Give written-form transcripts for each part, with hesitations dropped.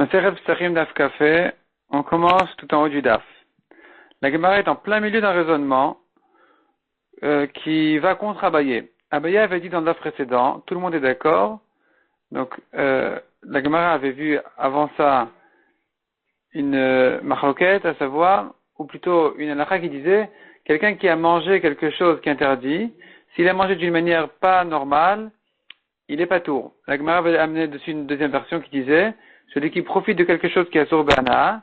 Maseret Psachim Daf Café, on commence tout en haut du Daf. La Gemara est en plein milieu d'un raisonnement qui va contre Abaye. Abaye avait dit dans le Daf précédent, tout le monde est d'accord. Donc la Gemara avait vu avant ça une maroquette, à savoir, ou plutôt une halakha qui disait, quelqu'un qui a mangé quelque chose qui est interdit, s'il a mangé d'une manière pas normale, il est pas tour. La Gemara avait amené dessus une deuxième version qui disait, celui qui profite de quelque chose qui est sur Bana,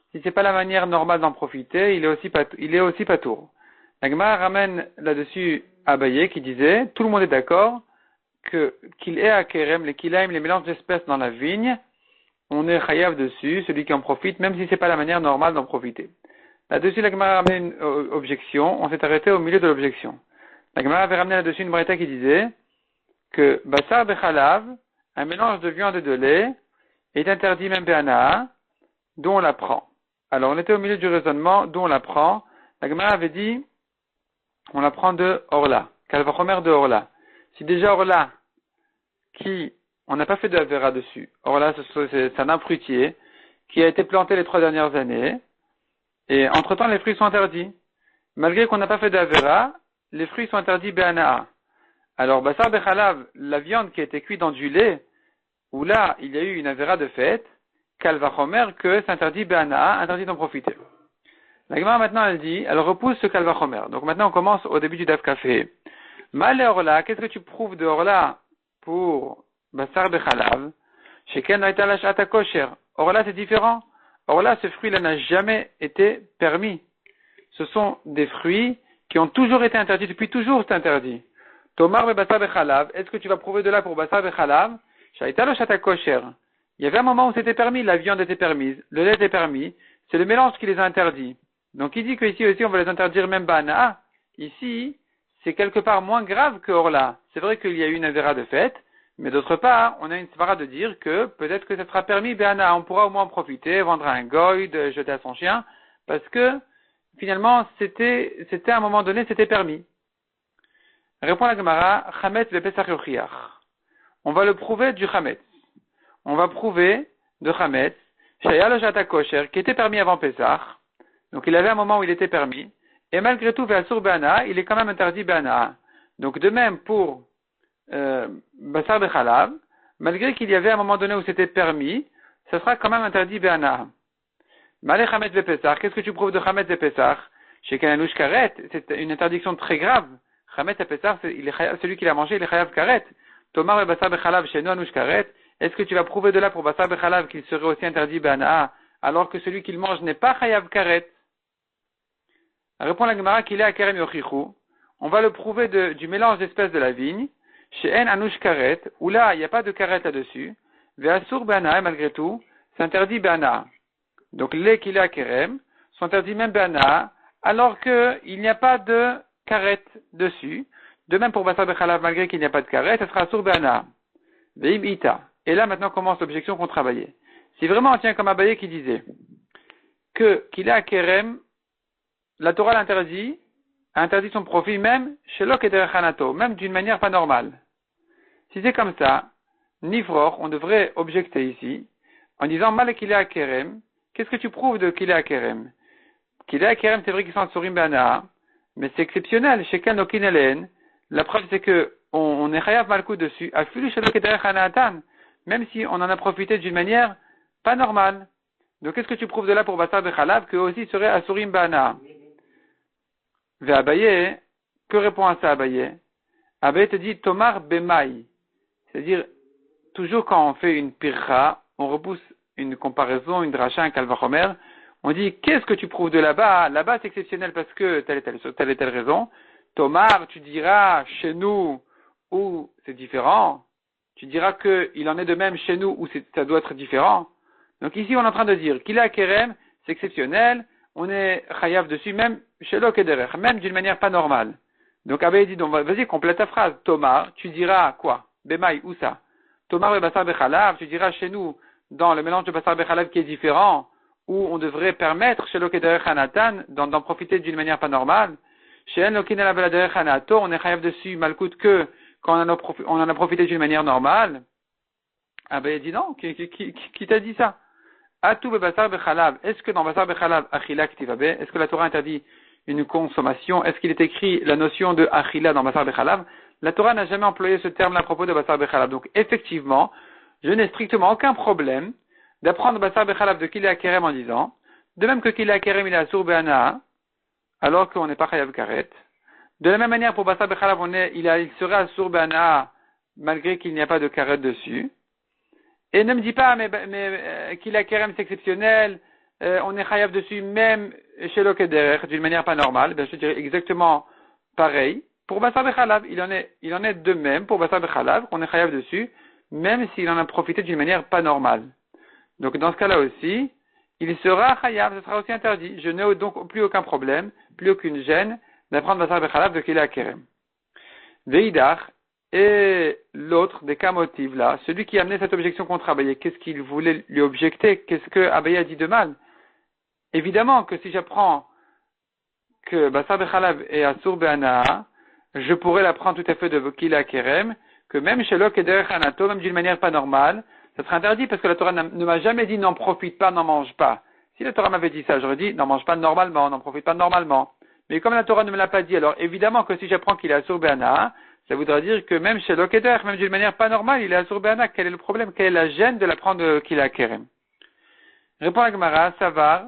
si c'est pas la manière normale d'en profiter, il est aussi pas tour. La Gemara ramène là-dessus Abaye qui disait, tout le monde est d'accord qu'il est à Kerem, les kilaim, les mélanges d'espèces dans la vigne, on est chayav dessus, celui qui en profite, même si c'est pas la manière normale d'en profiter. Là-dessus, la Gemara a ramené une objection, on s'est arrêté au milieu de l'objection. La Gemara avait ramené là-dessus une braïta qui disait que Basar Bechalav, un mélange de viande et de lait, est interdit même Béana, d'où on l'apprend. Alors, on était au milieu du raisonnement, d'où on l'apprend. La Gemara avait dit, on l'apprend de Orla, Kalvachomer de Orla. Si déjà Orla, on n'a pas fait de Avera dessus. Orla, c'est un arbre fruitier, qui a été planté les 3 dernières années, et entre-temps, les fruits sont interdits. Malgré qu'on n'a pas fait de Avera, les fruits sont interdits Béana. Alors, Basar Bechalav, la viande qui a été cuite dans du lait, où là, il y a eu une Avera de fête, Kalvachomer, que c'est interdit Béana, interdit d'en profiter. La Gemara maintenant, elle repousse ce Kalvachomer. Donc maintenant, on commence au début du Daf Café. Mal et Orla, qu'est-ce que tu prouves de Orla pour Basar Bechalav? Sheken Aitalash Atakosher. Orla, c'est différent. Orla, ce fruit-là n'a jamais été permis. Ce sont des fruits qui ont toujours été interdits, depuis toujours c'est interdit. Tomar Basar Bechalav, est-ce que tu vas prouver de là pour Basar Bechalav? Shaitalosh Atakosher. Il y avait un moment où c'était permis, la viande était permise, le lait était permis, c'est le mélange qui les a interdits. Donc il dit qu'ici aussi on va les interdire même Bana. Ici, c'est quelque part moins grave que Orla. C'est vrai qu'il y a eu une Avera de fête, mais d'autre part, on a une svara de dire que peut-être que ça sera permis Bana. On pourra au moins en profiter, vendre à un goy, de jeter à son chien, parce que finalement c'était à un moment donné, c'était permis. Répond la Gemara, Chametz vepesach yochiach. On va le prouver du Chametz. On va prouver de Chametz, Shayalosh Atakosher, qui était permis avant Pesach. Donc il avait un moment où il était permis. Et malgré tout, Ve'asur Be'ana, il est quand même interdit Be'ana. Donc de même pour Basar Bechalav, malgré qu'il y avait un moment donné où c'était permis, ça sera quand même interdit Be'ana. Malé Chametz Ve'Pesach, qu'est-ce que tu prouves de Chametz Ve'Pesach? Chez Kanalouch Karet, c'est une interdiction très grave. Chametz Ve'Pesach, celui qui l'a mangé, il est Chayav Karet. Tomar et Basar Bechalav chez nous Anouch Karet, est-ce que tu vas prouver de là pour Basar Bechalav qu'il serait aussi interdit Be'ana, alors que celui qui le mange n'est pas Chayav Karet? Répond la Gemara qu'il est à Kerem Yochichu. On va le prouver du mélange d'espèces de la vigne, chez En Anouch Karet, où là, il n'y a pas de karet là-dessus, Ve'asur Be'ana, et malgré tout, c'est interdit Be'ana. Donc, les qu'il est à Kerem sont interdits même Be'ana, alors qu'il n'y a pas de karet dessus. De même pour Basar Bechalav, malgré qu'il n'y a pas de karet, ça sera Asur Be'ana. Ve'im Ita. Et là, maintenant, commence l'objection contre Abaye. Si vraiment on tient comme Abaye qui disait qu'il est à Kerem, la Torah l'interdit, a interdit son profit même chez Lok et Derechanato, même d'une manière pas normale. Si c'est comme ça, Nifroch, on devrait objecter ici, en disant mal qu'il est à Kerem, qu'est-ce que tu prouves de qu'il est à Kerem? Qu'il est à Kerem, c'est vrai qu'ils sont en Surim Bana, mais c'est exceptionnel, chez Kanokin Elen, la preuve c'est que on est chayav malkou dessus, affilu chez Lok et Derechanatan, même si on en a profité d'une manière pas normale. Donc qu'est-ce que tu prouves de là pour Basar Bechalav, qu'eux aussi seraient à Surim Bana? Vers Abaye, que répond à ça Abaye? Abaye te dit Tomar Bemaï. C'est-à-dire, toujours quand on fait une pircha, on repousse une comparaison, une dracha, un kalvachomer, on dit qu'est-ce que tu prouves de là-bas? Là-bas c'est exceptionnel parce que telle et telle raison. Tomar, tu diras chez nous où c'est différent. Tu diras qu'il en est de même chez nous où ça doit être différent. Donc ici on est en train de dire qu'il est à Kerem, c'est exceptionnel. On est chayav dessus, même chez Lok et Derech, même d'une manière pas normale. Donc Abaye dit, donc vas-y, complète ta phrase. Tomar, tu diras quoi? Bemaï, où ça? Tomar et Basar Bechalav, tu diras chez nous, dans le mélange de Basar Bechalav qui est différent, où on devrait permettre chez Lok et Derech Hanatan d'en profiter d'une manière pas normale. Chez En Lokin et la Derech Hanato, on est chayav dessus, malcoute que quand on en a profité d'une manière normale. Abaye dit non, qui t'a dit ça? Atou bebasar bechalav. Est-ce que dans basar bechalav, achila ktivabe, est-ce que la Torah interdit une consommation? Est-ce qu'il est écrit la notion de achila dans basar bechalav? La Torah n'a jamais employé ce terme à propos de basar bechalav. Donc, effectivement, je n'ai strictement aucun problème d'apprendre basar bechalav de Kili Akerem en disant, de même que Kili Akerem il est asur be'ana, alors qu'on n'est pas chayav karet. De la même manière, pour basar bechalav, il serait asur be'ana, malgré qu'il n'y a pas de karet dessus. Et ne me dis pas, mais Kili Akerem c'est exceptionnel, on est chayav dessus même chez l'okederer, d'une manière pas normale. Ben, je te dirais exactement pareil. Pour basar bechalav, il en est de même pour basar bechalav, qu'on est chayav dessus, même s'il en a profité d'une manière pas normale. Donc dans ce cas-là aussi, il sera chayav, ce sera aussi interdit. Je n'ai donc plus aucun problème, plus aucune gêne d'apprendre basar bechalav de Kili Akerem. Veidach, et l'autre des cas motifs là, celui qui a amené cette objection contre Abaye, qu'est-ce qu'il voulait lui objecter? Qu'est-ce que Abaye a dit de mal? Évidemment que si j'apprends que basar bechalav est asur be'ana, je pourrais l'apprendre tout à fait de Kili Akerem, que même chez l'ok et derech anato, même d'une manière pas normale, ça serait interdit parce que la Torah ne m'a jamais dit n'en profite pas, n'en mange pas. Si la Torah m'avait dit ça, j'aurais dit n'en mange pas normalement, n'en profite pas normalement. Mais comme la Torah ne me l'a pas dit, alors évidemment que si j'apprends qu'il est asur be'ana, ça voudra dire que même chez l'ok et derech, même d'une manière pas normale, il est asur be'ana. Quel est le problème? Quelle est la gêne de l'apprendre de Kili Akerem? Répond la Gemara, Savar,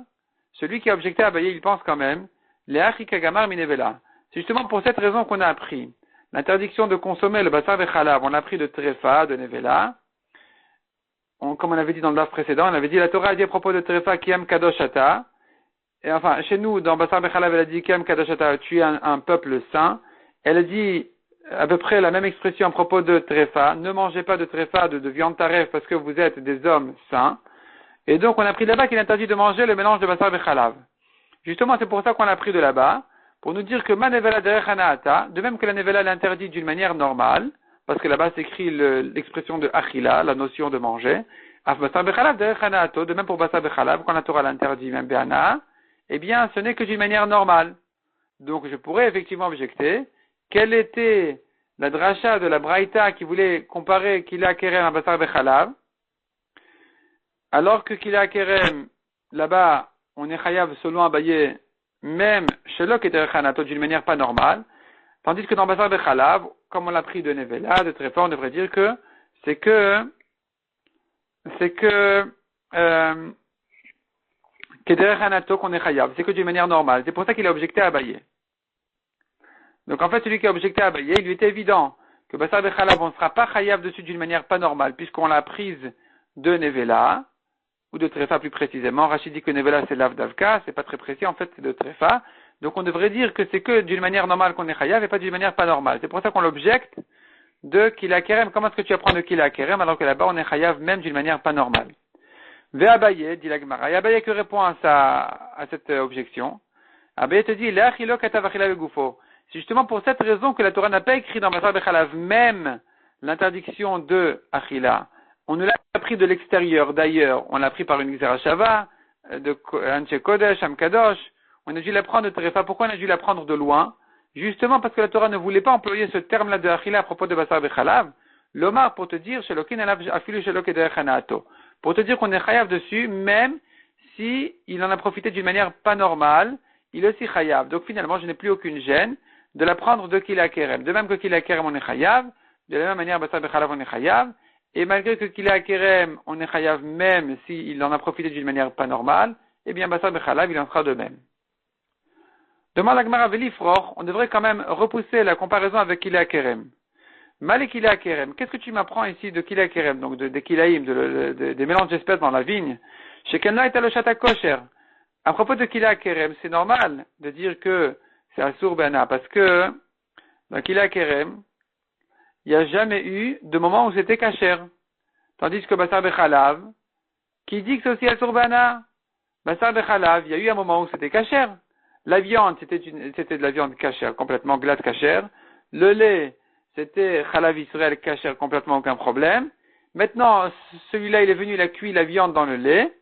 celui qui a objecté à Abaye, il pense quand même, Le'ach ikagamar minevela. C'est justement pour cette raison qu'on a appris l'interdiction de consommer le basar bechalav. On l'a appris de Trefa, de Nevela. Comme on avait dit dans le daf précédent, on avait dit la Torah a dit à propos de Trefa, Kiam Kadoshata. Et enfin, chez nous, dans basar bechalav, elle a dit Kiam Kadoshata, tu es un peuple saint. Elle a dit à peu près la même expression à propos de Trefa. Ne mangez pas de Trefa, de viande taref, parce que vous êtes des hommes saints. Et donc, on a pris là-bas qu'il est interdit de manger le mélange de basar bechalav. Justement, c'est pour ça qu'on a pris de là-bas, pour nous dire que ma nevela derech hanaata, de même que la nevela l'interdit d'une manière normale, parce que là-bas s'écrit l'expression de achila, la notion de manger, af basar bechalav derech hanaato, de même pour basar bechalav, quand la Torah l'interdit même be'ana, eh bien, ce n'est que d'une manière normale. Donc, je pourrais effectivement objecter, quelle était la dracha de la braïta qui voulait comparer Kili Akerem à basar bechalav, alors que Kili Akerem, là-bas, on est chayav selon Abaye, même chez l'ok et derech hanato d'une manière pas normale, tandis que dans basar bechalav, comme on l'a pris de Nevela, de très fort, on devrait dire que c'est que derech hanato qu'on est chayav, c'est que d'une manière normale. C'est pour ça qu'il a objecté à Abaye. Donc en fait, celui qui a objecté à Abaye, il lui était évident que basar bechalav, on ne sera pas chayav dessus d'une manière pas normale, puisqu'on l'a prise de Nevela, ou de Trefa plus précisément. Rachid dit que Nevela c'est l'Avdavka, c'est pas très précis, en fait c'est de Trefa. Donc on devrait dire que c'est que d'une manière normale qu'on est chayav et pas d'une manière pas normale. C'est pour ça qu'on l'objecte de Kili Akerem. Comment est-ce que tu apprends de Kili Akerem alors que là-bas on est chayav même d'une manière pas normale? Ve Abaye, dit la Gemara. Et Abaye que répond à cette objection? Abaye te dit, Le'achilo katavachila begufo. C'est justement pour cette raison que la Torah n'a pas écrit dans basar bechalav même l'interdiction de achila. On ne l'a pas pris de l'extérieur, d'ailleurs. On l'a pris par une Xerashava, de Anche Kodesh, Amkadosh. On a dû l'apprendre de Trefa. Pourquoi on a dû l'apprendre de loin? Justement parce que la Torah ne voulait pas employer ce terme-là de Achila à propos de basar bechalav. L'Omar, pour te dire, pour te dire qu'on est chayav dessus, même si il en a profité d'une manière pas normale, il est aussi chayav. Donc finalement, je n'ai plus aucune gêne de l'apprendre de Kili Akerem. De même que Kili Akerem, on est chayav. De la même manière, basar bechalav, on est chayav. Et malgré que Kili Akerem, on est chayav même s'il en a profité d'une manière pas normale, eh bien, basar bechalav, il en sera de même. Demande à Gemara Velifroch, on devrait quand même repousser la comparaison avec Kili Akerem. Malé Kili Akerem, qu'est-ce que tu m'apprends ici de Kili Akerem, donc des Kilaïm, des mélanges d'espèces dans la vigne? Chez Kenla et Aloshata Kosher. À propos de Kili Akerem, c'est normal de dire que c'est Asur Bana, parce que dans Kili Akerem, il n'y a jamais eu de moment où c'était kasher. Tandis que basar bechalav, qui dit que c'est aussi asur bana, basar bechalav, il y a eu un moment où c'était kasher. La viande, c'était de la viande kasher, complètement glace kasher. Le lait, c'était chalav Israël kasher, complètement aucun problème. Maintenant, celui-là, il est venu, il a cuit la viande dans le lait.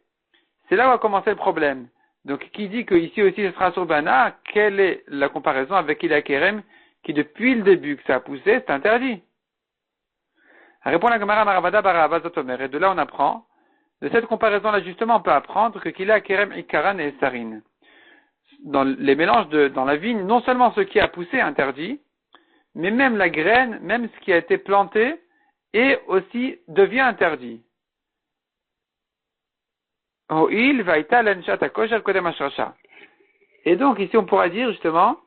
C'est là où a commencé le problème. Donc, qui dit que ici aussi ce sera asur bana, quelle est la comparaison avec Kili Akerem, qui depuis le début que ça a poussé, c'est interdit? Répond la Gemara Maravada Barava Zotomer. Et de là, on apprend De cette comparaison-là, justement, on peut apprendre que qu'il a kerem, ikaran et sarine. Dans les mélanges dans la vigne, non seulement ce qui a poussé est interdit, mais même la graine, même ce qui a été planté, et aussi devient interdit. Et donc ici on pourra dire justement,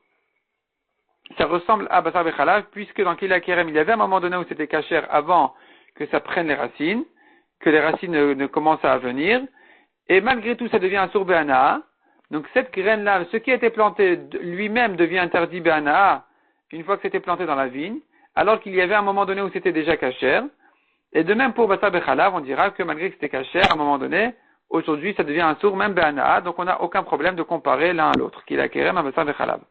ça ressemble à Basar Bechalav, puisque dans Kila Kerem, il y avait un moment donné où c'était cachère avant que ça prenne les racines, que les racines ne commencent à venir, et malgré tout ça devient un sourd Béana. Donc cette graine-là, ce qui a été planté lui-même devient interdit Béana, une fois que c'était planté dans la vigne, alors qu'il y avait un moment donné où c'était déjà cachère. Et de même pour Basar Bechalav, on dira que malgré que c'était cachère, à un moment donné, aujourd'hui ça devient un sourd même Béana, donc on n'a aucun problème de comparer l'un à l'autre, Kila Kerem à Basar Bechalav.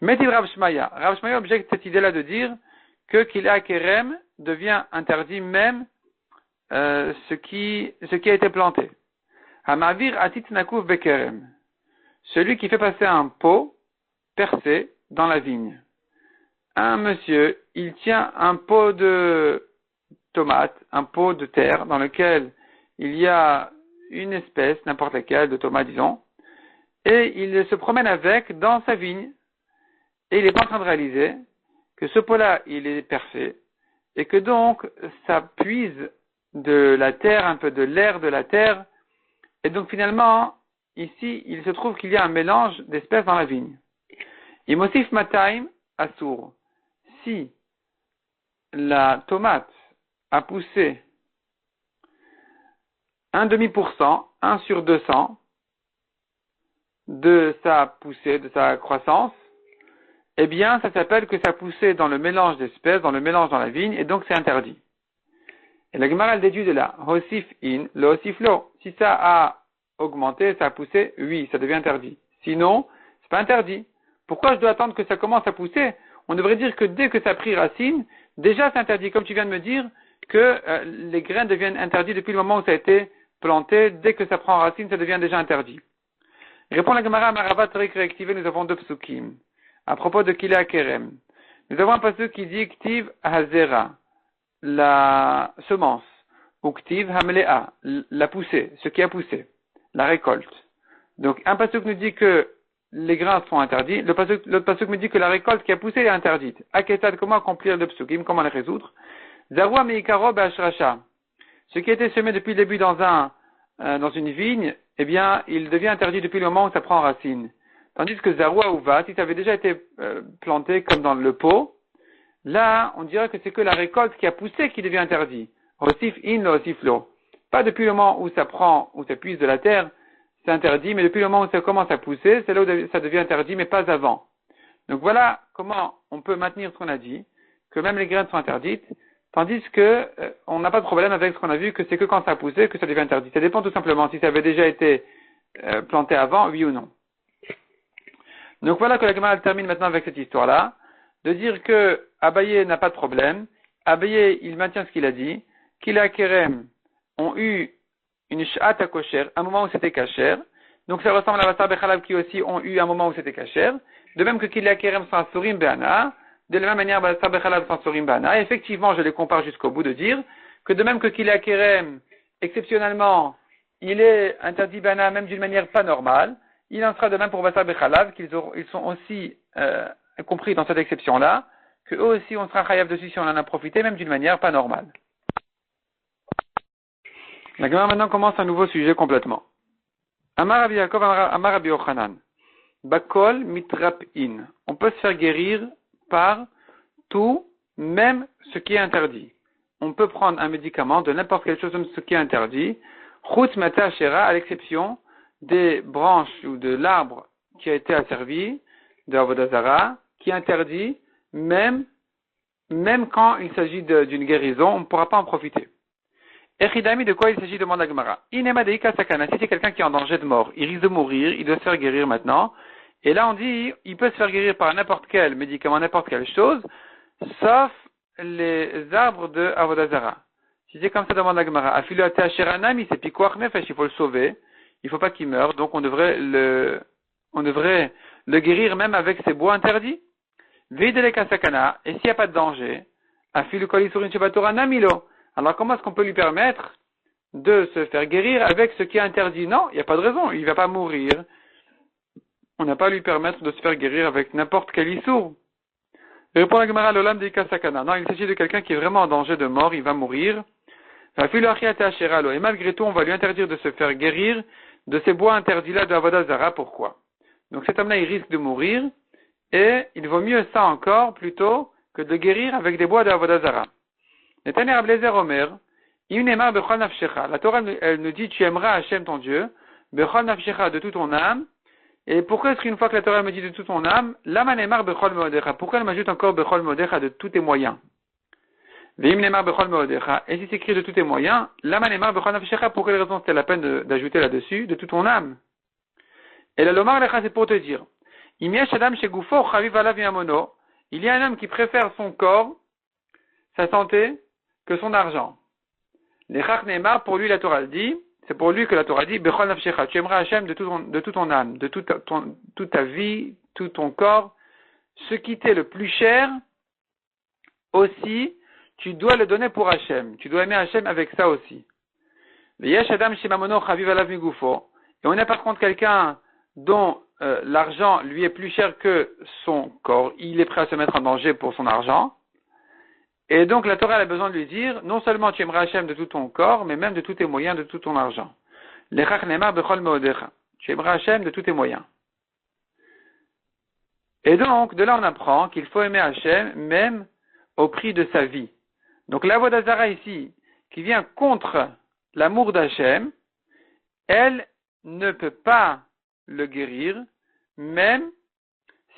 Mais il Rav Shmaya objecte cette idée-là de dire que Kila Kerem devient interdit même ce qui a été planté. Hamavir atit nakuf bekerem. Celui qui fait passer un pot percé dans la vigne. Un monsieur, il tient un pot de tomates, un pot de terre dans lequel il y a une espèce, n'importe laquelle, de tomate, disons, et il se promène avec dans sa vigne. Et il est en train de réaliser que ce pot-là, il est percé, et que donc, ça puise de la terre, un peu de l'air de la terre, et donc finalement, ici, il se trouve qu'il y a un mélange d'espèces dans la vigne. Imosif mataim assour. Si la tomate a poussé 1,5%, 1 sur 200 de sa poussée, de sa croissance, eh bien, ça s'appelle que ça poussait dans le mélange d'espèces, dans le mélange dans la vigne, et donc c'est interdit. Et la Gemara, elle déduit de là, Hosif in, le Hosif lo. Si ça a augmenté, ça a poussé, oui, ça devient interdit. Sinon, c'est pas interdit. Pourquoi je dois attendre que ça commence à pousser? On devrait dire que dès que ça a pris racine, déjà c'est interdit. Comme tu viens de me dire que les graines deviennent interdites depuis le moment où ça a été planté, dès que ça prend racine, ça devient déjà interdit. Répond la Gemara, Maravat Tarik réactivé, nous avons deux psukim. À propos de Kila Kerem. Nous avons un passage qui dit Ktiv Hazera, la semence, ou Ktiv Hamlea, la poussée, ce qui a poussé, la récolte. Donc un passage nous dit que les grains sont interdits, l'autre passage me dit que la récolte qui a poussé est interdite. Aketad, comment accomplir le psukim, comment les résoudre? Zarua Meikarob Ashracha, ce qui a été semé depuis le début dans une vigne, eh bien, il devient interdit depuis le moment où ça prend racine. Tandis que Zarua Uva, si ça avait déjà été planté comme dans le pot, là, on dirait que c'est que la récolte qui a poussé qui devient interdit. Osif in, osif lo. Pas depuis le moment où ça puise de la terre, c'est interdit, mais depuis le moment où ça commence à pousser, c'est là où ça devient interdit, mais pas avant. Donc voilà comment on peut maintenir ce qu'on a dit, que même les graines sont interdites, tandis que on n'a pas de problème avec ce qu'on a vu, que c'est que quand ça a poussé que ça devient interdit. Ça dépend tout simplement si ça avait déjà été planté avant, oui ou non. Donc voilà que la Gemara termine maintenant avec cette histoire-là, de dire que Abaye n'a pas de problème. Abaye, il maintient ce qu'il a dit. Kila Kerem ont eu une sh'at à kosher, un moment où c'était kasher. Donc ça ressemble à Basar Bechalav qui aussi ont eu un moment où c'était kasher. De même que Kila Kerem sans Surim Be'ana, de la même manière Basar Bechalav sans Surim Be'ana. Effectivement, je les compare jusqu'au bout de dire que de même que Kila Kerem, exceptionnellement, il est interdit Be'ana même d'une manière pas normale. Il en sera de même pour Basar Bechalav, ils sont aussi compris dans cette exception-là, que eux aussi on sera chayav dessus si on en a profité, même d'une manière pas normale. La Gemara maintenant commence un nouveau sujet complètement. Amar Rabbi Yaakov, Amar Rabbi Yochanan. Bakol mitrap'in. On peut se faire guérir par tout, même ce qui est interdit. On peut prendre un médicament de n'importe quelle chose, même ce qui est interdit. Chutz mata shera, à l'exception des branches ou de l'arbre qui a été asservi, de Avodah Zara, qui est interdit, même quand il s'agit d'une guérison, on ne pourra pas en profiter. Echidami, de quoi il s'agit, demande la Gemara. Inema deika sakana, si c'est quelqu'un qui est en danger de mort, il risque de mourir, il doit se faire guérir maintenant. Et là on dit, il peut se faire guérir par n'importe quel médicament, n'importe quelle chose, sauf les arbres de Avodah Zara. Si c'est comme ça, demande la Gemara. Afilu atasheranami, c'est pikuach nefesh, il faut le sauver. Il ne faut pas qu'il meure, donc on devrait le guérir même avec ses bois interdits. Videleka sakana, et s'il n'y a pas de danger, afilu kolisurin shebatora namilo. Alors comment est-ce qu'on peut lui permettre de se faire guérir avec ce qui est interdit. Non, il n'y a pas de raison, il ne va pas mourir. On n'a pas à lui permettre de se faire guérir avec n'importe quel issour. Répond la Gemara, l'olam de Sakana. Non, il s'agit de quelqu'un qui est vraiment en danger de mort, il va mourir. Et malgré tout, on va lui interdire de se faire guérir de ces bois interdits-là de Avodah Zara. Pourquoi? Donc cet homme-là, il risque de mourir, et il vaut mieux ça encore, plutôt, que de guérir avec des bois de Avodah Zara. Netaner Ablezer Omer, Imnemar Bechol Nafshecha. La Torah, elle nous dit, tu aimeras Hachem ton Dieu, Bechol Nafshecha, de toute ton âme. Et pourquoi est-ce qu'une fois que la Torah me dit de toute ton âme, Lama Nemar Bechol Meodecha? Pourquoi elle m'ajoute encore Bechol Meodecha, de tous tes moyens? Veim Nemar Bechol Meodecha. Et si c'est écrit de tous tes moyens, Lama Nemar Bechol Nafshecha, pour quelle raison c'était la peine d'ajouter là-dessus, de toute ton âme? Et la Lomar Lecha, c'est pour te dire, Imiesh Adam Shegufo Chaviv Alav Yamono. Il y a un homme qui préfère son corps, sa santé, que son argent. Lechach Neymar, pour lui la Torah dit, c'est pour lui que la Torah dit, Bechol Nafshecha, tu aimeras Hachem de toute ton âme, de toute ta vie, tout ton corps. Ce qui t'est le plus cher, aussi, tu dois le donner pour Hachem. Tu dois aimer Hachem avec ça aussi. Yesh Adam Shemamono Chaviv Alav Migufo. Et on a par contre quelqu'un dont l'argent lui est plus cher que son corps. Il est prêt à se mettre en danger pour son argent. Et donc la Torah a besoin de lui dire, non seulement tu aimeras Hachem de tout ton corps, mais même de tous tes moyens, de tout ton argent. Lechach Neymar Bechol Meodecha. Tu aimeras Hachem de tous tes moyens. Et donc, de là on apprend qu'il faut aimer Hachem même au prix de sa vie. Donc l'Avodah Zara ici, qui vient contre l'amour d'Hachem, elle ne peut pas le guérir, même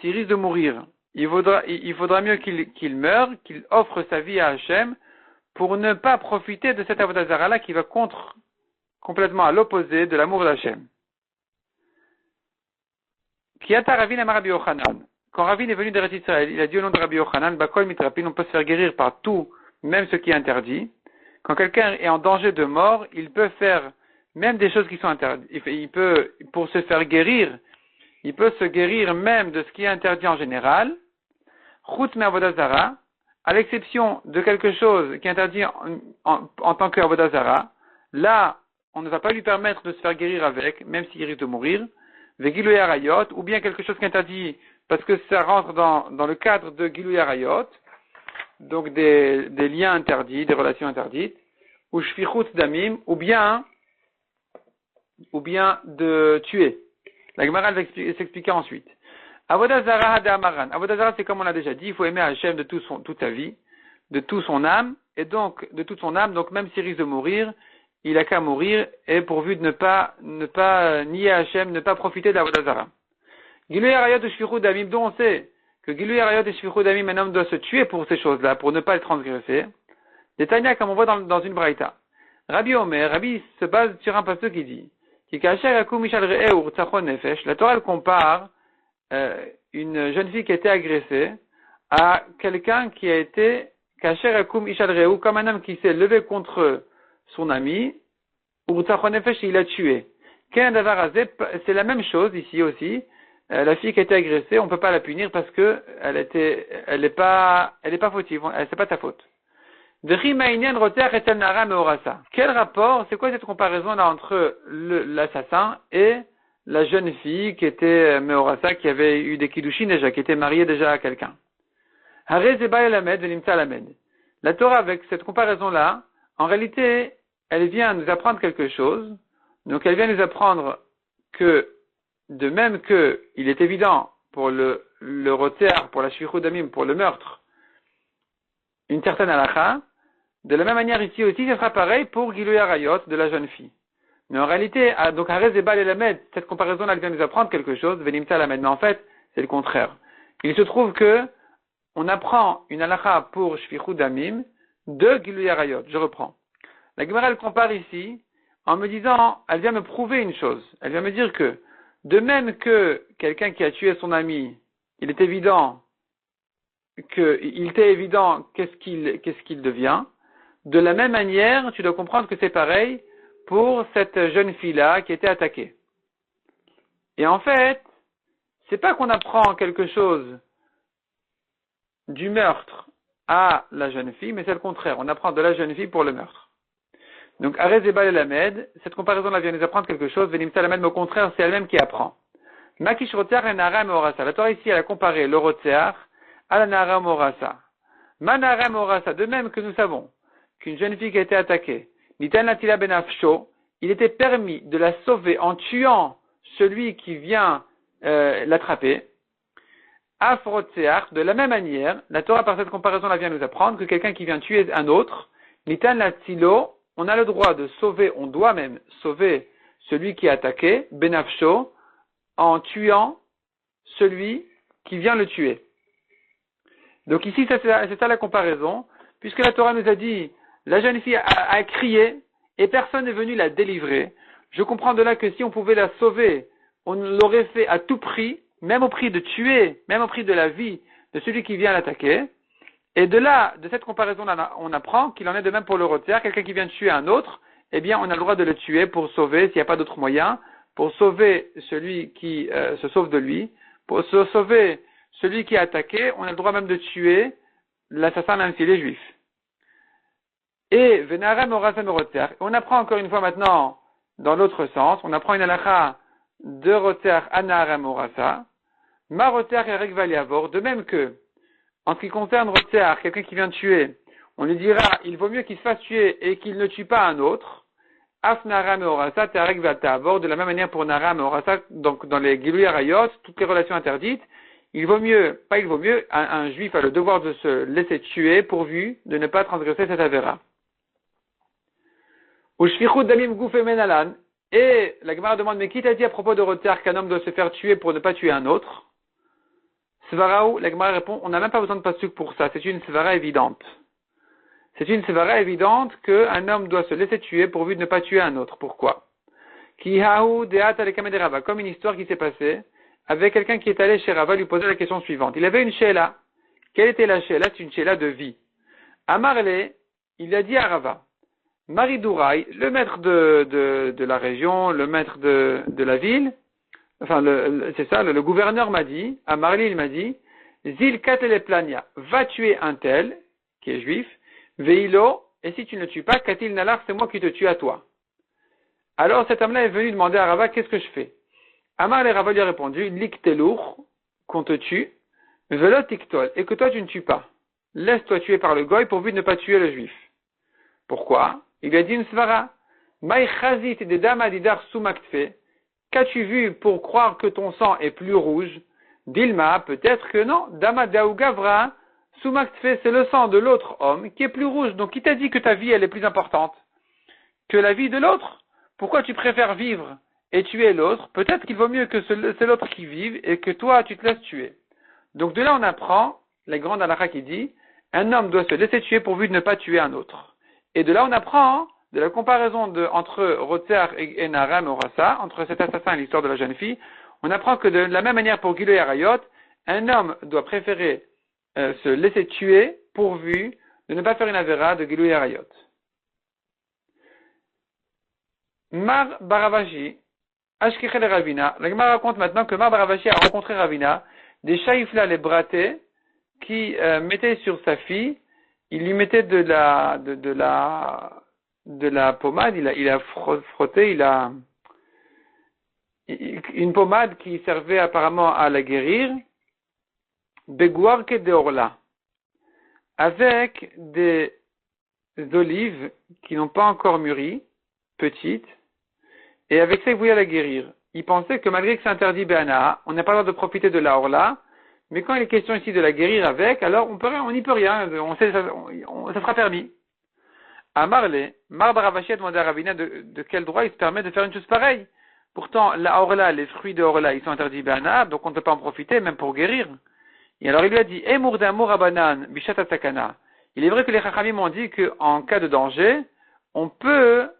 s'il risque de mourir. Il faudra mieux qu'il meure, qu'il offre sa vie à Hachem, pour ne pas profiter de cette Avodah Zara-là qui va complètement à l'opposé de l'amour d'Hachem. Kiyata Ravin Amar Rabbi Yochanan. Quand Ravin est venu d'Eretz Israël, il a dit au nom de Rabbi Yochanan, Bakol Mitrapin, on peut se faire guérir par tout, même ce qui est interdit. Quand quelqu'un est en danger de mort, il peut faire même des choses qui sont interdites. Il peut, pour se faire guérir, il peut se guérir même de ce qui est interdit en général. Chut me Avodah Zara, à l'exception de quelque chose qui est interdit en tant qu'Avodah Zara. Là, on ne va pas lui permettre de se faire guérir avec, même s'il risque de mourir. Vegilui Arayot, ou bien quelque chose qui est interdit parce que ça rentre dans le cadre de Gilui Arayot, donc des liens interdits, des relations interdites, ou Shfichut Damim, ou bien de tuer. La Gemara va s'expliquer ensuite. Avodah Zara Hadamaran. Avodah Zara, c'est comme on l'a déjà dit, il faut aimer Hachem de toute sa vie, de toute son âme, et donc, de toute son âme, donc même s'il risque de mourir, il a qu'à mourir, et pourvu de ne pas nier Hachem, ne pas profiter de l'Avodah Zara. Gilui Arayot et Shfichut Damim, dont on sait que Gilui Arayot et Shfichut Damim, un homme doit se tuer pour ces choses-là, pour ne pas les transgresser. Des Tanya, comme on voit dans une braïta. Rabbi se base sur un passage qui dit, la Torah compare une jeune fille qui a été agressée à quelqu'un qui a été comme un homme qui s'est levé contre son ami, il l'a tué. C'est la même chose ici aussi. La fille qui a été agressée, on ne peut pas la punir parce que elle est pas fautive, c'est pas ta faute. Quel rapport, c'est quoi cette comparaison là entre l'assassin et la jeune fille qui était Meorasa, qui avait eu des kiddushin déjà, qui était mariée déjà à quelqu'un? La Torah, avec cette comparaison là, en réalité, elle vient nous apprendre quelque chose. Donc elle vient nous apprendre que, de même que il est évident pour le rotear, pour la shfichut damim, pour le meurtre, une certaine halakha, de la même manière ici aussi, ce sera pareil pour Gilui Arayot de la jeune fille. Mais en réalité, donc Harez et Bal et Lamed, cette comparaison-là, elle vient nous apprendre quelque chose, Venimta Lamed, mais en fait, c'est le contraire. Il se trouve que on apprend une halakha pour Shfichut Damim de Gilui Arayot. Je reprends. La Gemara, elle compare ici en me disant, elle vient me prouver une chose. Elle vient me dire que, de même que quelqu'un qui a tué son ami, il était évident qu'est-ce qu'il devient. De la même manière, tu dois comprendre que c'est pareil pour cette jeune fille-là qui était attaquée. Et en fait, c'est pas qu'on apprend quelque chose du meurtre à la jeune fille, mais c'est le contraire. On apprend de la jeune fille pour le meurtre. Donc, Arezebal et Lamed, cette comparaison-là vient nous apprendre quelque chose. Venimta Lamed, mais au contraire, c'est elle-même qui apprend. Makish Rotsear et Nara Morasa. La Torah ici, elle a comparé le Rotsear à la Nara Morasa. Manara Morasa, de même que nous savons qu'une jeune fille qui a été attaquée, Nitan Latila Benafsho, il était permis de la sauver en tuant celui qui vient l'attraper. Afrotsear, de la même manière, la Torah par cette comparaison-là vient nous apprendre que quelqu'un qui vient tuer un autre, Nitan Latilo, on a le droit de sauver, on doit même sauver celui qui est attaqué, Benafsho, en tuant celui qui vient le tuer. Donc ici, c'est ça la comparaison, puisque la Torah nous a dit, la jeune fille a crié, et personne n'est venu la délivrer. Je comprends de là que si on pouvait la sauver, on l'aurait fait à tout prix, même au prix de tuer, même au prix de la vie de celui qui vient l'attaquer. Et de là, de cette comparaison-là, on apprend qu'il en est de même pour le rotière, quelqu'un qui vient de tuer un autre, eh bien, on a le droit de le tuer pour sauver, s'il n'y a pas d'autre moyen, pour sauver celui qui se sauve de lui, pour sauver celui qui est attaqué, on a le droit même de tuer l'assassin même s'il est juif. Et Venarem Orasem Roter. On apprend encore une fois maintenant dans l'autre sens. On apprend une halakha de Roter Anarem Orasa. Ma Roter Erek Valiavor. De même que, en ce qui concerne Roter, quelqu'un qui vient de tuer, on lui dira, il vaut mieux qu'il se fasse tuer et qu'il ne tue pas un autre. Af Naram Orasa Terek Vatavor. De la même manière pour Naram Orasa, donc dans les Gilui Arayot, toutes les relations interdites, un juif a le devoir de se laisser tuer pourvu de ne pas transgresser cette avéra. Et la Gemara demande, mais qui t'a dit à propos de Roter qu'un homme doit se faire tuer pour ne pas tuer un autre? Svaraou, la Gemara répond, on n'a même pas besoin de pasuk pour ça, c'est une svara évidente. C'est une svara évidente qu'un homme doit se laisser tuer pourvu de ne pas tuer un autre. Pourquoi? Comme une histoire qui s'est passée avec quelqu'un qui est allé chez Rava lui poser la question suivante. Il avait une sheila. Quelle était la sheila? C'est une sheila de vie. Amarle, il a dit à Rava, Maridouraï, le maître de la région, le maître de la ville, enfin, c'est ça, le gouverneur m'a dit, à Marli, il m'a dit, Zil Kateleplania, va tuer un tel, qui est juif, Veilo, et si tu ne le tues pas, Katil Nalar, c'est moi qui te tue à toi. Alors cet homme-là est venu demander à Rava, qu'est-ce que je fais? Amar le Rava lui a répondu, Liktelour, qu'on te tue, Velo Tiktol, et que toi tu ne tues pas. Laisse-toi tuer par le goy pourvu de ne pas tuer le juif. Pourquoi? Il lui a dit une svara. Maï chazit de dama didar sumaktfe. Qu'as-tu vu pour croire que ton sang est plus rouge? Dilma, peut-être que non. Dama daougavra sumaktfe, c'est le sang de l'autre homme qui est plus rouge. Donc qui t'a dit que ta vie elle est plus importante que la vie de l'autre? Pourquoi tu préfères vivre et tuer l'autre? Peut-être qu'il vaut mieux que c'est l'autre qui vive et que toi tu te laisses tuer. Donc de là on apprend la grande halakha qui dit un homme doit se laisser tuer pourvu de ne pas tuer un autre. Et de là, on apprend de la comparaison entre Rotzer et Naram Orasa, entre cet assassin et l'histoire de la jeune fille, on apprend que de la même manière pour Gilui Arayot, un homme doit préférer se laisser tuer pourvu de ne pas faire une avéra de Gilui Arayot. Mar Baravashi, Ashkechel Ravina, la Gemara raconte maintenant que Mar Baravashi a rencontré Ravina, des shaifla les bratés qui mettaient sur sa fille. Il lui mettait de la pommade, il a frotté, une pommade qui servait apparemment à la guérir, Beguarke de Orla, avec des olives qui n'ont pas encore mûri, petites, et avec ça il voulait la guérir. Il pensait que malgré que c'est interdit Béana, on n'a pas le droit de profiter de la Orla, mais quand il est question ici de la guérir avec, alors on n'y peut rien, ça sera permis. À Marle, Mar Baravashi a demandé à Ravina de quel droit il se permet de faire une chose pareille. Pourtant, la Orla, les fruits de Orla, ils sont interdits Béana, donc on ne peut pas en profiter, même pour guérir. Et alors il lui a dit, Emour d'amour abanan, bishat atakana. Il est vrai que les Chachamim ont dit qu'en cas de danger, on peut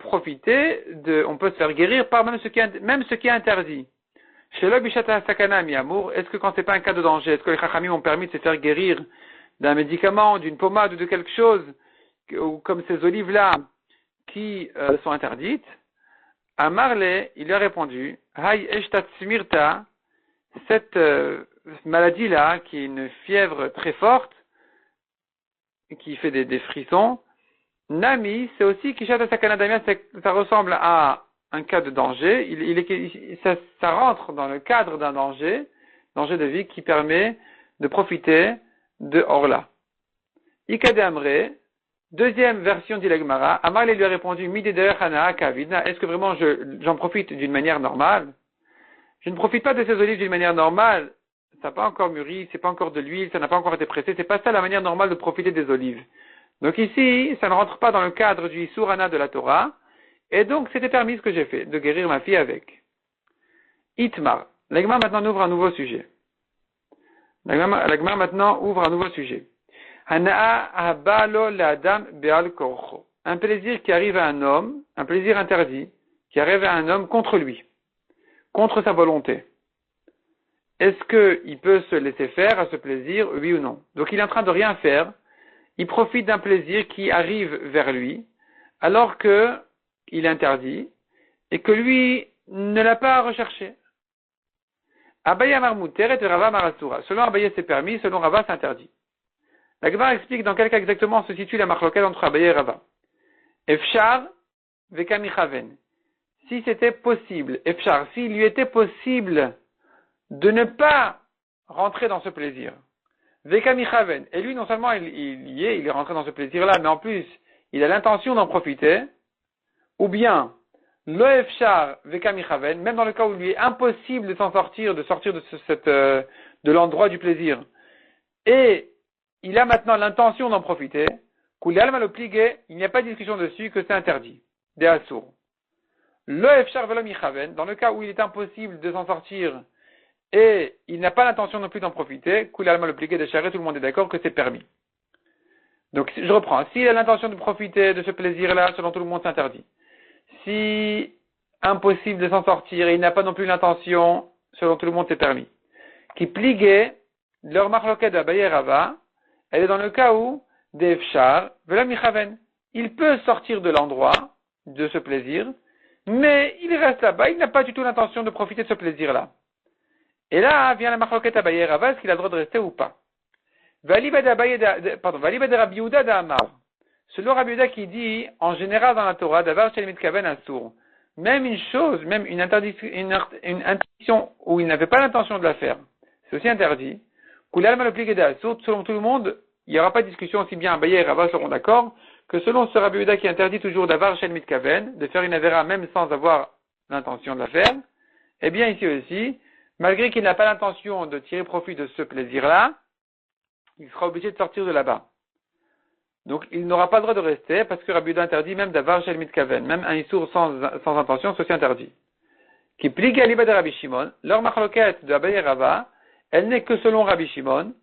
profiter on peut se faire guérir par même ce qui est interdit. Chez le bishata sakana mi amour, est-ce que quand c'est pas un cas de danger, est-ce que les chachamim ont permis de se faire guérir d'un médicament, d'une pommade ou de quelque chose, ou comme ces olives-là qui sont interdites? À Marley, il lui a répondu, Hay eshtat smirta, cette maladie-là, qui est une fièvre très forte, qui fait des frissons, Nami, c'est aussi Kishata Sakanadamia, ça ressemble à un cas de danger. Ça rentre dans le cadre d'un danger de vie qui permet de profiter de Orla. Ikade Amre, deuxième version d'Ilagmara, Amar lui a répondu, Mideder Hana Kavidna, est-ce que vraiment j'en profite d'une manière normale? Je ne profite pas de ces olives d'une manière normale. Ça n'a pas encore mûri, c'est pas encore de l'huile, ça n'a pas encore été pressé, c'est pas ça la manière normale de profiter des olives. Donc ici, ça ne rentre pas dans le cadre du Surana de la Torah, et donc c'était permis ce que j'ai fait, de guérir ma fille avec. Itmar. L'Agmar maintenant ouvre un nouveau sujet. L'Agmar maintenant ouvre un nouveau sujet. Hana'a habalo l'adam be'al korcho. Un plaisir qui arrive à un homme, un plaisir interdit, qui arrive à un homme contre lui, contre sa volonté. Est-ce qu'il peut se laisser faire à ce plaisir, oui ou non? Donc il est en train de rien faire, il profite d'un plaisir qui arrive vers lui, alors que il est interdit, et que lui ne l'a pas recherché. Abaye Marmouter et Rava Marasura. Selon Abaye c'est permis, selon Rava c'est interdit. La Gemara explique dans quel cas exactement se situe la marloquette entre Abaye et Rava. Efshar vekamichaven. Si c'était possible, Efshar, s'il lui était possible de ne pas rentrer dans ce plaisir. Vekamichaven. Et lui, non seulement il est rentré dans ce plaisir-là, mais en plus, il a l'intention d'en profiter. Ou bien, lo efshar vekamichaven, même dans le cas où il lui est impossible de sortir de l'endroit du plaisir. Et il a maintenant l'intention d'en profiter. Kulial malopligé, il n'y a pas de discussion dessus que c'est interdit. Des assours. Lo efshar velomichaven, dans le cas où il est impossible de s'en sortir et il n'a pas l'intention non plus d'en profiter, Kulial malopligé de charrer, tout le monde est d'accord que c'est permis. Donc, je reprends. S'il a l'intention de profiter de ce plaisir-là, selon tout le monde, c'est interdit. Si impossible de s'en sortir et il n'a pas non plus l'intention, selon tout le monde, c'est permis. Qui pliguait, leur marloquet d'Abaye Rava, elle est dans le cas où, d'Efshar, Vela Michaven. Il peut sortir de l'endroit, de ce plaisir, mais il reste là-bas, il n'a pas du tout l'intention de profiter de ce plaisir-là. Et là, vient la marloquet Abaye Rava, est-ce qu'il a le droit de rester ou pas? Valibad Rabbi Yehuda d'Amar. Selon Rabbi Yehuda qui dit, en général dans la Torah, d'avoir chez le mitkaven assour. Même une chose, même une interdiction où il n'avait pas l'intention de la faire, c'est aussi interdit. Koulal malopligé d'assour, selon tout le monde, il n'y aura pas de discussion aussi bien Abaye et Rava seront d'accord, que selon ce Rabbi Yehuda qui interdit toujours d'avoir chez le mitkaven, de faire une avera même sans avoir l'intention de la faire, eh bien ici aussi, malgré qu'il n'a pas l'intention de tirer profit de ce plaisir-là, il sera obligé de sortir de là-bas. Donc, il n'aura pas le droit de rester, parce que Rabbi Yehuda interdit même d'avoir chez le mitkaven, même un issour sans intention, c'est aussi interdit. Qui pligue à l'ibad de Rabbi Shimon, leur marloquette de Abaye Rava, elle n'est que selon Rabbi Shimon,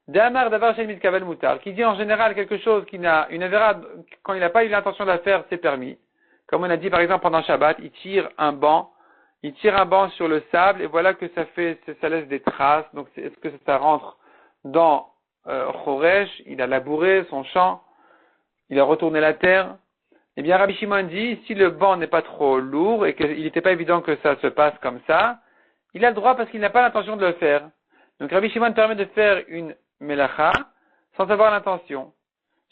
d'Amar d'avoir chez le mitkaven moutar, qui dit en général quelque chose qui n'a une avéra, quand il n'a pas eu l'intention de la faire, c'est permis. Comme on a dit par exemple pendant Shabbat, il tire un banc sur le sable, et voilà que ça laisse des traces, donc est-ce que ça rentre dans Choresh, il a labouré son champ, il a retourné la terre. Eh bien, Rabbi Shimon dit, si le banc n'est pas trop lourd et qu'il n'était pas évident que ça se passe comme ça, il a le droit parce qu'il n'a pas l'intention de le faire. Donc, Rabbi Shimon permet de faire une melacha sans avoir l'intention.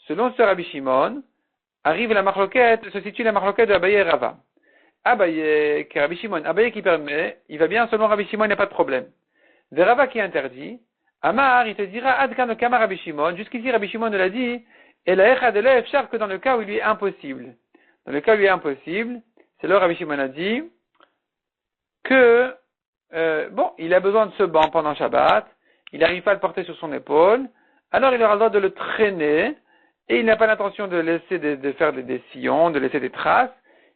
Selon ce Rabbi Shimon, arrive la marloquette, se situe la marloquette de Abaye et Rava. Abaye, qui Rabbi Shimon, Abaye qui permet, il va bien, selon Rabbi Shimon, il n'y a pas de problème. De Rava qui interdit, Amar, il te dira, Adkan Kama Rabbi Shimon, jusqu'ici Rabbi Shimon ne l'a dit, et la Echa de la Efshar que dans le cas où il lui est impossible. Dans le cas où il lui est impossible, c'est là où Rabbi Shimon a dit que, il a besoin de ce banc pendant Shabbat, il n'arrive pas à le porter sur son épaule, alors il aura le droit de le traîner, et il n'a pas l'intention de laisser de faire des sillons, de laisser des traces,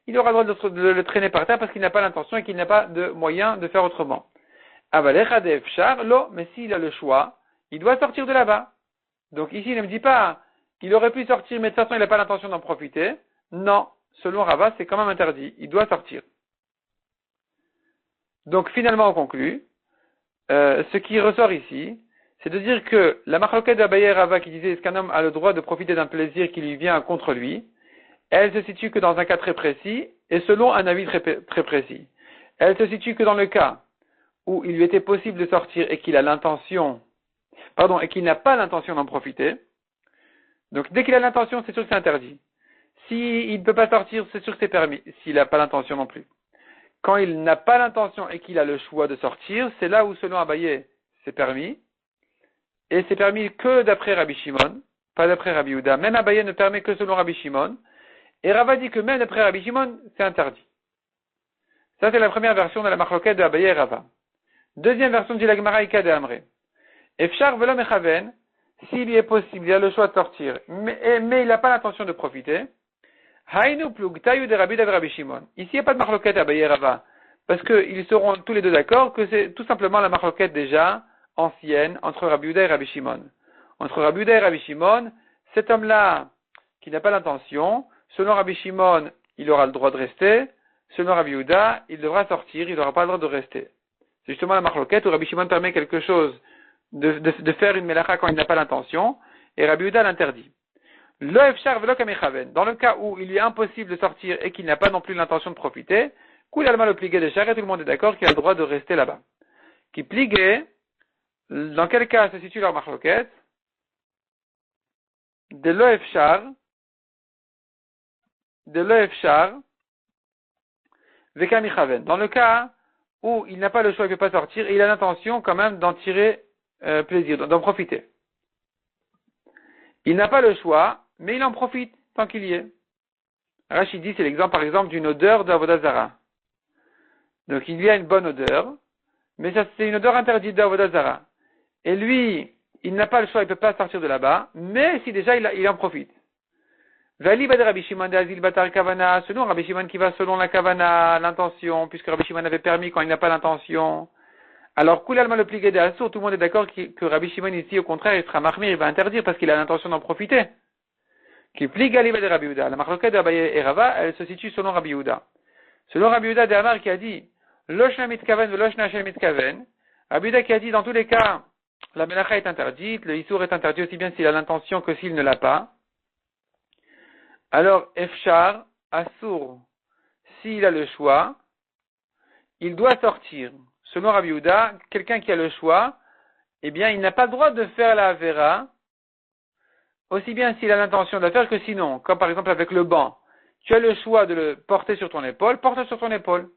il aura le droit de le traîner par terre parce qu'il n'a pas l'intention et qu'il n'a pas de moyen de faire autrement. Avalecha de Efshar, mais s'il a le choix, il doit sortir de là-bas. Donc ici, il ne me dit pas, il aurait pu sortir, mais de toute façon, il n'a pas l'intention d'en profiter. Non, selon Rava, c'est quand même interdit. Il doit sortir. Donc finalement, on conclut. Ce qui ressort ici, c'est de dire que la marloquette d'Abaye et Rava qui disait est-ce qu'un homme a le droit de profiter d'un plaisir qui lui vient contre lui, elle se situe que dans un cas très précis et selon un avis très, très précis. Elle se situe que dans le cas où il lui était possible de sortir et qu'il a et qu'il n'a pas l'intention d'en profiter. Donc, dès qu'il a l'intention, c'est sûr que c'est interdit. S'il ne peut pas sortir, c'est sûr que c'est permis, s'il n'a pas l'intention non plus. Quand il n'a pas l'intention et qu'il a le choix de sortir, c'est là où, selon Abaye, c'est permis. Et c'est permis que d'après Rabbi Shimon, pas d'après Rabbi Yehuda. Même Abaye ne permet que selon Rabbi Shimon. Et Rava dit que même d'après Rabbi Shimon, c'est interdit. Ça, c'est la première version de la marloquette de Abaye et Rava. Deuxième version dit la Gemara Ika de Amré. Efshar velo mechaven, s'il y est possible, il a le choix de sortir, mais il n'a pas l'intention de profiter. Hainu plug tayu de Rabbi David Rabbi Shimon. Ici, il n'y a pas de marloquette à Abaye et Rava. Parce qu'ils seront tous les deux d'accord que c'est tout simplement la marloquette déjà ancienne entre Rabbi Yehuda et Rabbi Shimon. Entre Rabbi Yehuda et Rabbi Shimon, cet homme-là, qui n'a pas l'intention, selon Rabbi Shimon, il aura le droit de rester. Selon Rabbi Yehuda, il devra sortir, il n'aura pas le droit de rester. C'est justement la marloquette où Rabbi Shimon permet quelque chose de faire une melacha quand il n'a pas l'intention, et Rabbi Yehuda l'interdit. Lo efshar velo kamechaven. Dans le cas où il lui est impossible de sortir et qu'il n'a pas non plus l'intention de profiter, Koul alma le pligué de char, et tout le monde est d'accord qu'il a le droit de rester là-bas. Qui pligué, dans quel cas se situe leur marloquette? De lo efshar, vekamichaven. Dans le cas où il n'a pas le choix, il ne peut pas sortir, et il a l'intention quand même d'en tirer plaisir, d'en profiter. Il n'a pas le choix, mais il en profite tant qu'il y est. Rachid dit, c'est l'exemple par exemple d'une odeur d'Avodah Zara. Donc il y a une bonne odeur, mais ça c'est une odeur interdite d'Avodah Zara. Et lui, il n'a pas le choix, il ne peut pas sortir de là-bas, mais si déjà il en profite. Vali bad Rabbi Shimon de Azil Batar Kavana, selon Rabbi Shimon qui va selon la Kavana, l'intention, puisque Rabbi Shimon avait permis quand il n'a pas l'intention. Alors, Koul alma le pligué de Assour, tout le monde est d'accord que Rabbi Shimon ici, au contraire, il sera marmir, il va interdire parce qu'il a l'intention d'en profiter. Qui pligue à de Rabbi Yehuda. La marloquette d'Abaye et Rava, elle se situe selon Rabbi Yehuda. Selon Rabbi Yehuda de Amar qui a dit, Loshna mitkaven, Loshna Hashem mitkaven. Rabbi Yehuda qui a dit, dans tous les cas, la melacha est interdite, le issour est interdit aussi bien s'il a l'intention que s'il ne l'a pas. Alors, Efshar, Assour, s'il a le choix, il doit sortir. Selon Rabbi Yehuda, quelqu'un qui a le choix, eh bien, il n'a pas le droit de faire la Avera, aussi bien s'il a l'intention de la faire que sinon, comme par exemple avec le banc. Tu as le choix de le porter sur ton épaule, porte-le sur ton épaule.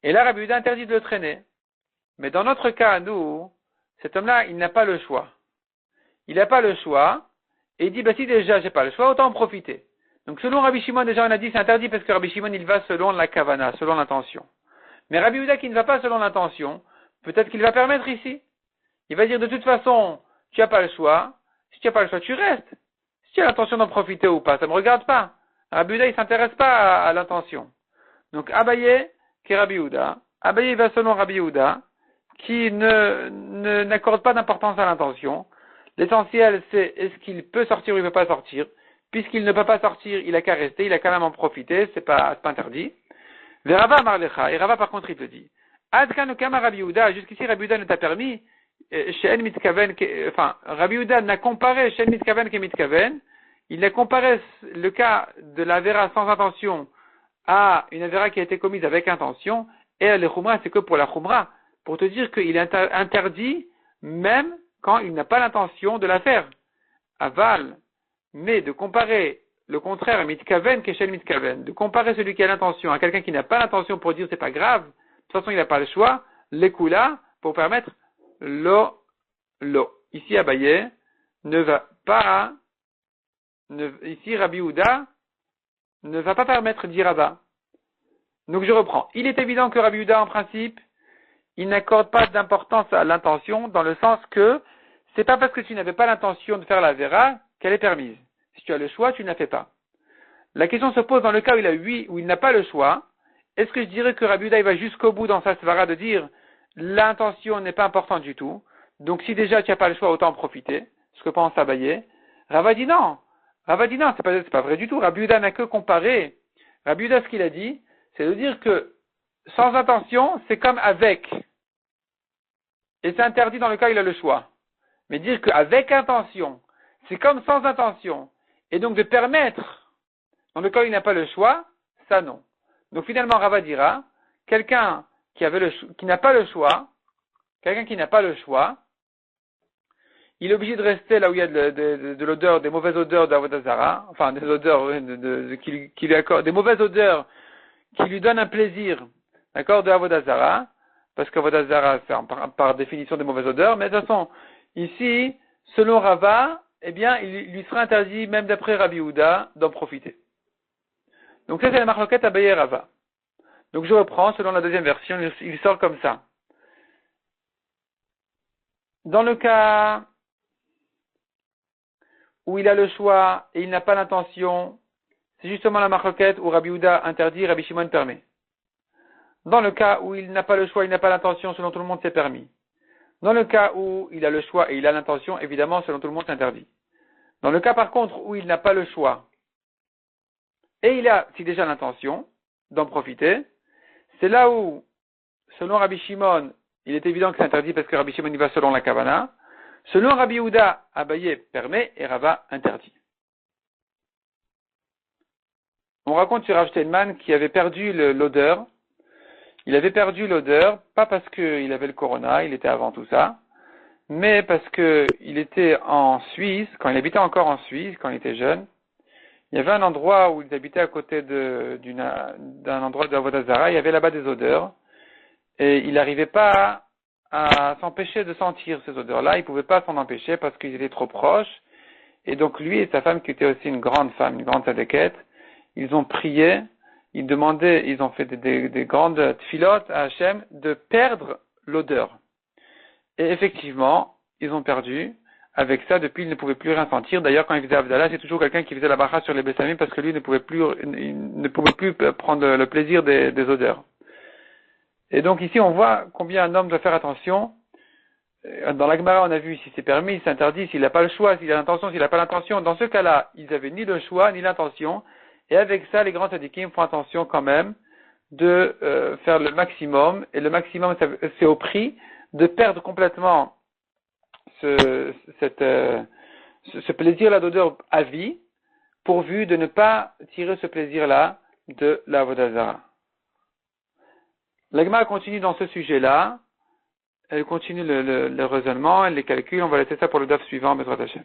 Et là, Rabbi Yehuda interdit de le traîner. Mais dans notre cas, nous, cet homme-là, il n'a pas le choix. Il n'a pas le choix, et il dit, si déjà j'ai pas le choix, autant en profiter. Donc selon Rabbi Shimon, déjà on a dit c'est interdit parce que Rabbi Shimon, il va selon la kavana, selon l'intention. Mais Rabbi Yehuda qui ne va pas selon l'intention, peut-être qu'il va permettre ici. Il va dire de toute façon, tu n'as pas le choix. Si tu n'as pas le choix, tu restes. Si tu as l'intention d'en profiter ou pas, ça ne me regarde pas. Rabbi Yehuda, il ne s'intéresse pas à l'intention. Donc Abaye, qui est Rabbi Yehuda, Abaye va selon Rabbi Yehuda, qui n'accorde pas d'importance à l'intention. L'essentiel, c'est est-ce qu'il peut sortir ou il ne peut pas sortir. Puisqu'il ne peut pas sortir, il a qu'à rester, il a quand même en profiter, c'est pas interdit. Rava Marlecha, et Rava par contre il te dit, Adkan Kama Rabbi Yehuda, jusqu'ici Rabbi Yehuda ne t'a permis, She'en Mitkaven, Rabbi Yehuda n'a comparé She'en Mitkaven que Mitkaven, il a comparé le cas de la Vera sans intention à une Vera qui a été commise avec intention, et le Khumra c'est que pour la Khumra, pour te dire qu'il est interdit même quand il n'a pas l'intention de la faire. Aval, mais de comparer le contraire, mitkaven keshen mitkaven, de comparer celui qui a l'intention à quelqu'un qui n'a pas l'intention pour dire c'est pas grave, de toute façon il n'a pas le choix, l'écoula pour permettre l'eau. Ici Abaye ne va pas, ici Rabbi Yehuda ne va pas permettre d'Irava. Donc je reprends. Il est évident que Rabbi Yehuda en principe, il n'accorde pas d'importance à l'intention dans le sens que c'est pas parce que tu n'avais pas l'intention de faire la vera qu'elle est permise. Si tu as le choix, tu ne la fais pas. La question se pose dans le cas où il n'a pas le choix. Est-ce que je dirais que Rabbi Yehuda va jusqu'au bout dans sa svara de dire l'intention n'est pas importante du tout. Donc si déjà tu n'as pas le choix, autant en profiter. Ce que pense Abaye. Rava dit non. C'est pas vrai du tout. Rabbi Yehuda n'a que comparé. Rabbi Yehuda, ce qu'il a dit, c'est de dire que sans intention, c'est comme avec. Et c'est interdit dans le cas où il a le choix. Mais dire qu'avec intention, c'est comme sans intention. Et donc de permettre, dans le cas où il n'a pas le choix, ça non. Donc finalement, Rava dira, quelqu'un qui n'a pas le choix, il est obligé de rester là où il y a de l'odeur, des mauvaises odeurs d'Avodah Zarah, enfin des odeurs qui lui accordent, des mauvaises odeurs qui lui donnent un plaisir, d'accord, de Avodah Zarah, parce qu'Avodah Zarah c'est par définition des mauvaises odeurs, mais de toute façon, ici, selon Rava, eh bien, il lui sera interdit, même d'après Rabbi Yehuda, d'en profiter. Donc ça, c'est la marloquette Abaye et Rava. Donc je reprends, selon la deuxième version, il sort comme ça. Dans le cas où il a le choix et il n'a pas l'intention, c'est justement la marloquette où Rabbi Yehuda interdit, Rabbi Shimon permet. Dans le cas où il n'a pas le choix, il n'a pas l'intention, selon tout le monde, c'est permis. Dans le cas où il a le choix et il a l'intention, évidemment, selon tout le monde, c'est interdit. Dans le cas, par contre, où il n'a pas le choix et il a, si déjà l'intention d'en profiter, c'est là où, selon Rabbi Shimon, il est évident que c'est interdit parce que Rabbi Shimon y va selon la Kavana. Selon Rabbi Yehuda, Abaye permet et Rava interdit. On raconte sur Rav Steinman qui avait perdu l'odeur. Il avait perdu l'odeur, pas parce qu'il avait le corona, il était avant tout ça, mais parce qu'il était en Suisse, quand il habitait encore en Suisse, quand il était jeune. Il y avait un endroit où il habitait à côté d'un endroit de Avodah Zarah, il y avait là-bas des odeurs, et il n'arrivait pas à s'empêcher de sentir ces odeurs-là, il ne pouvait pas s'en empêcher parce qu'ils étaient trop proches, et donc lui et sa femme, qui était aussi une grande femme, une grande sadéquette, ils ont prié, ils ont fait des grandes tfilotes à Hachem de perdre l'odeur. Et effectivement, ils ont perdu. Avec ça, depuis, il ne pouvait plus rien sentir. D'ailleurs, quand il faisait Avdallah, c'est toujours quelqu'un qui faisait la bracha sur les bessamim parce que lui il ne pouvait plus prendre le plaisir des odeurs. Et donc ici, on voit combien un homme doit faire attention. Dans la Gemara, on a vu si c'est permis, si c'est interdit, s'il n'a pas le choix, s'il a l'intention, s'il n'a pas l'intention. Dans ce cas-là, ils n'avaient ni le choix, ni l'intention. Et avec ça, les grands tzadikim font attention quand même de faire le maximum. Et le maximum, c'est au prix de perdre complètement ce plaisir-là d'odeur à vie, pourvu de ne pas tirer ce plaisir-là de la Avodah Zarah. La Gemara continue dans ce sujet-là. Elle continue le raisonnement, elle les calcule. On va laisser ça pour le daf suivant, Bezrat Hashem.